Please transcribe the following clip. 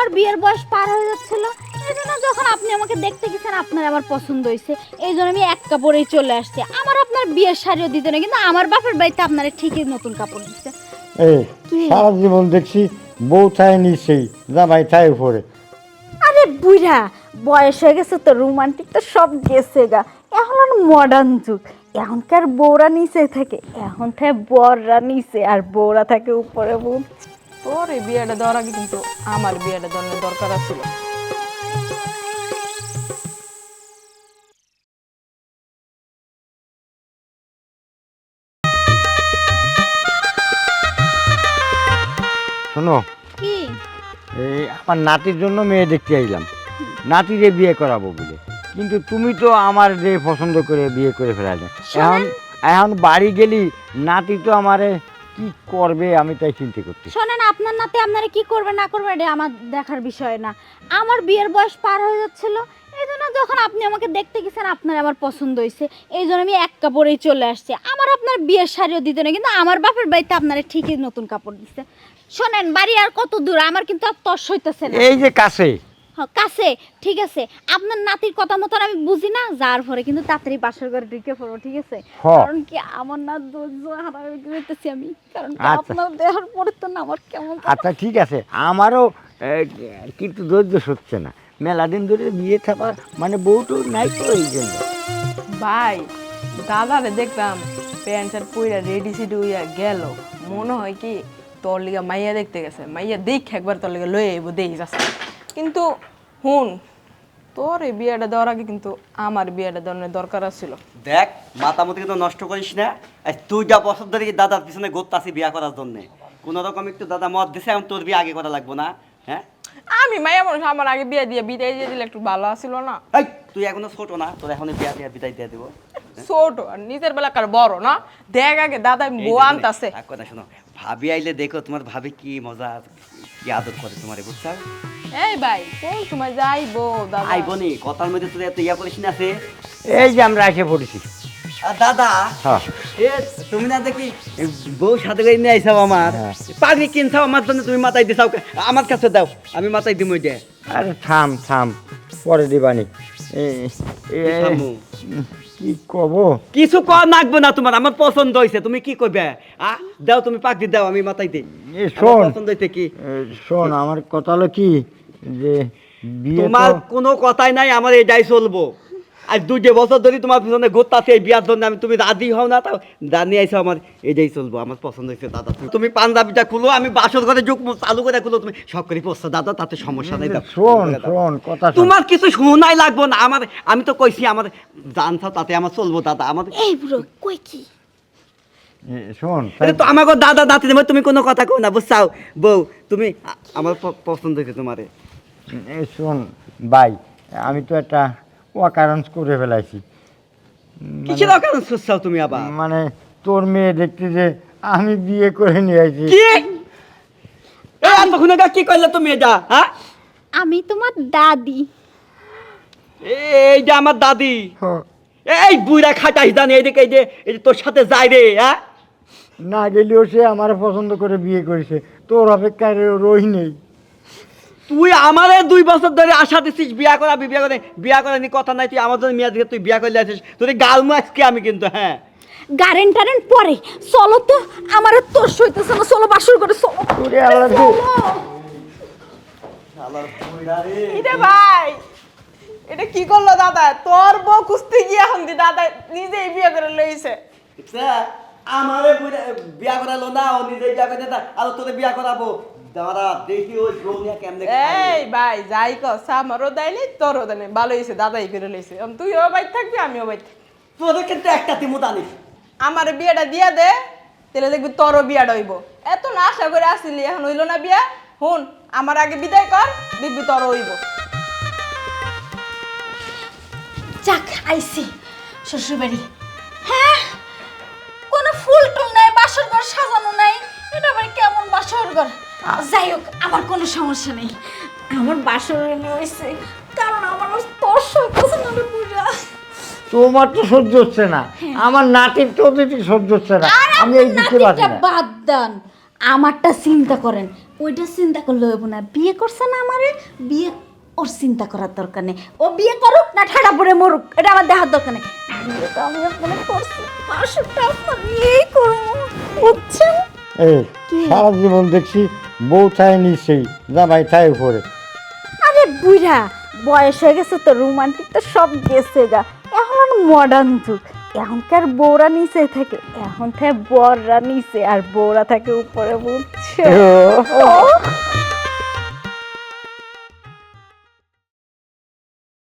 আমার বিয়ের বয়স পার হয়ে যাচ্ছিল, এই জন্য যখন আপনি আমাকে দেখতে গেছেন আপনার আমার পছন্দ হয়েছে, এই জন্য আমি এক কাপড়েই চলে আসছি। আমার আপনার বিয়ের শাড়িও দিতে না, কিন্তু আমার বাপের বাড়িতে আপনারা ঠিকই নতুন কাপড় দিচ্ছে। এই সারা জীবন দেখছি বউ চায় নিচেই, জামাই চায় উপরে। আরে বুইড়া, বয়স হয়ে গেছে তো, রোমান্টিক তো সব গেছে গা, এখন আর মডার্ন যুগ। এখনকার বউরা নিচে থাকে, এখন থাকে বররা নিচে আর বউরা থাকে উপরে। বউ তোর এই বিয়েটা দেওয়ার আগে কিন্তু আমার বিয়েটা দেওয়ার দরকার ছিল। শোনো, কি এই আমার নাতির জন্য মেয়ে দেখতে আইলাম, নাতিরে বিয়ে করাবো বলে, কিন্তু তুমি তো আমার যে পছন্দ করে বিয়ে করে ফেলালে। এখন এখন বাড়ি গেলি নাতি তো আমারে কি করবে আমি তাই চিন্তা করছি। শোনেন, আপনার নাতে আপনারা কি করবে না করবে এটা আমার দেখার বিষয় না। আমার বিয়ের বয়স পার হয়ে যাচ্ছিল, এই জন্য যখন আপনি আমাকে দেখতে গেছেন আপনার আমার পছন্দ হয়েছে, এই জন্য আমি এক কাপড়েই চলে আসছি। আমার আপনার বিয়ের শাড়িও দিতে না, কিন্তু আমার বাপের বাড়িতে আপনারা ঠিকই নতুন কাপড় দিচ্ছে। শোনেন, বাড়ি আর কত দূর আমার কিন্তু আর তর্স হইতেছে না। এই যে কাছে কাছে, ঠিক আছে। আপনার নাতির কথা মতন আমি বুঝি না, যার পরে কিন্তু তাড়াতাড়ি বাসার ঘরে ঢুকে পড়ো, ঠিক আছে? কারণ কি আমার না ধৈর্য হারাইতেছি আমি, কারণ কি আপনার দেহার পরে তো না আমার কেমন। আচ্ছা ঠিক আছে, আমারও কিন্তু ধৈর্য হচ্ছে না, মেলা দিন ধরে বিয়ে থাকার মানে বউটো নাই তো, এই জন্য। ভাই, দাদারে দেখলাম প্যান্ট শার্ট পইরা রেডি সিডি হইয়া গেল, মনে হয় কি তোর লিগা মাইয়া দেখতে গেছে, মাইয়া দেখ একবার তোর লিগা লয়ে আইব দেই যাচ্ছে। কিন্তু হুন, তোর এই বিয়েটা দেওয়ার আগে কিন্তু আমার বিয়েটা দেওয়ার দরকার ছিল। দেখ, মাতামতি কিন্তু নষ্ট করিস না। আর তুই যা পছন্দ দেখি দাদার পিছনে ঘুরতাছি বিয়া করার জন্য, কোন রকম একটু দাদা মত দিছে, এখন তোর বিয়ে আগে করা লাগবো না? হ্যাঁ, আমি মাইয়া মানুষ, আমার আগে বিয়ে দিয়ে বিদায় দিয়ে দিলে একটু ভালো আছিল না? এই তুই এখনো ছোট না, তোর এখন বিয়া দিয়ে বিদায় দিয়ে দিব। ছোট আর নিজের বেলাকার বড় না, দেখ আগে দাদা বউ আনতাছে। এক কথা শোনো, ভাবি আইলে দেখো তোমার ভাবি কি মজা, কি আদর করে তোমার, বুঝছো? এই ভাই, কোন সময় যাইবো দাদা? আইবো নি, কথার মধ্যে তুই এত ইয়া করিস না। আছে এই যে আমরা এসে পড়েছি। আর দাদা, হ্যাঁ। এ তুমি না দেখি বউ সাথে করে নিয়ে আইসাও আমার, পাগড়ি কিনছাও আমার জন্য, তুমি মাথায় দিছাও, আমার কাছে দাও, আমি মাথায় দিমই দে। আরে থাম থাম, পরে দিবানি। কি কব, কিছু কর নাকবো না তোমার, আমার পছন্দ হয়েছে, তুমি কি করবে? দাও, তুমি পাগড়ি দাও, আমি মাথায় দিই। শোন পছন্দ হয়েছে কি? শোন, আমার কথা হলো কি যে বিয়ে তোমার কোনো কথাই নাই, আমার এটাই চলবো। আর 2 বছর ধরে তোমার পিছনে ঘুরতাছে এই বিয়ার জন্য, আমি তুমি রাজি হও না, তাও জানিয়ে আইসো, আমার এটাই চলবো, আমার পছন্দ হয়েছে দাদা। তুমি পাঞ্জাবিটা খুলো, আমি বাসর ঘরে যুগ চালু করে খুলো, তুমি সব করে পড়ছো দাদা, তাতে সমস্যা নাই। দাও, শোন শোন কথা শোন। তোমার কিছু শোনাই লাগবো না আমার, আমি তো কইছি আমার জানছাও, তাতে আমার চলবো দাদা। আমার এই বুড়ো কই কি শোন, এটা তো আমাকে দাদা দাঁতি দেবে, তুমি কোনো কথা কও না, বুঝছাও বউ? তুমি আমার পছন্দ হয়েছে তোমারে। শোন ভাই, আমি তো একটা অকারণ করে ফেলাইছি। কিসের অকারণ সুচাও তুমি আবার? মানে তোর মেয়ে দেখতে যে আমি বিয়ে করে নিয়ে আইছি। কি তখন কি করলে তুমি এটা? হ্যাঁ, আমি তোমার দাদি। এই যে আমার দাদি, এই বুইরা খাটাইস জানি, এইদিকে এই যে তোর সাথে যায় রে। হ্যাঁ, না গেলেও সে আমার পছন্দ করে বিয়ে করেছে, তোর অপেক্ষায় রই নেই। তুই আমারে 2 বছর ধরে আশা দিছিস বিয়া করাবি, বিয়া করা নি কথা নাই, তুই আমার জন্য মেয়া দিকে তুই বিয়া করলে আসিস, তোর গাল মাছকে আমি কিন্তু। হ্যাঁ, গারেন টারেন পরে চলো তো, আমার তোর সইতেছে না, চলো বাসর করে চলো। তোরে আল্লাহ এটা ভাই, এটা কি করলো দাদা? তোর বউ কুস্তি গিয়ে এখন দাদা নিজেই বিয়ে করে লইছে। আমারে বিয়া করালো না, ও নিজে বিয়া করে না, আর তোরে বিয়া করাবো দাঁড়া, দেখি ওই গৌনিয়া কেমনে। এই ভাই, যাই কস, আমারও দেয়নি তোরও দেয়নি, ভালো হয়েছে দাদাই করে লইছে। তুইও বাইর থাকবি, আমিও বাইর থাকবি। তোদের কিন্তু একটা তিমু জানিস, আমার বিয়েটা দিয়া দে, তাহলে দেখবি তোরও বিয়াটা হইব। এত না আশা করে আসলি, এখন হইল না বিয়া। হুন, আমার আগে বিদায় কর, দেখবি তোরও হইব। যাক, আইছি শ্বশুর বাড়ি। হ্যাঁ, কোনো ফুল টুল নাই, বাসর ঘর সাজানো নাই, এটা আবার কেমন বাসর ঘর? যাই হোক, আমার কোনো সমস্যা নেই, আমার বাসর হয়েছে, কারণ আমার তোর সইতেছে না রে বুড়া। তোমার তো সহ্য হচ্ছে না, আমার নাতির তো ওদিকে সহ্য হচ্ছে না, আমি এই দিকে বাঁচি না। বাদ দেন, আমারটা চিন্তা করেন, ওইটা চিন্তা করলে হইব না, বিয়ে করছে না আমারে, বিয়ে ওর চিন্তা করার দরকার নেই। ও বিয়ে করুক না ঠাড়া পড়ে মরুক, এটা আমার দেখার দরকার নেই। বিয়ে তো আমি মনে করছি 500 টাকা নিয়েই করবো, বুঝছেন? এই সারা জীবন দেখছি বউ চাই নিশ্চয়ই, জামাই চাই উপরে। আরে বুড়া, বয়স হয়ে গেছে তো, রোমান্টিক তো সব গেছে গা, এখন আর মডার্ন যুগ। এখনকার বউরা নিচে থাকে, এখন থেকে বররা নিচে আর বউরা থাকে উপরে, বুঝছো?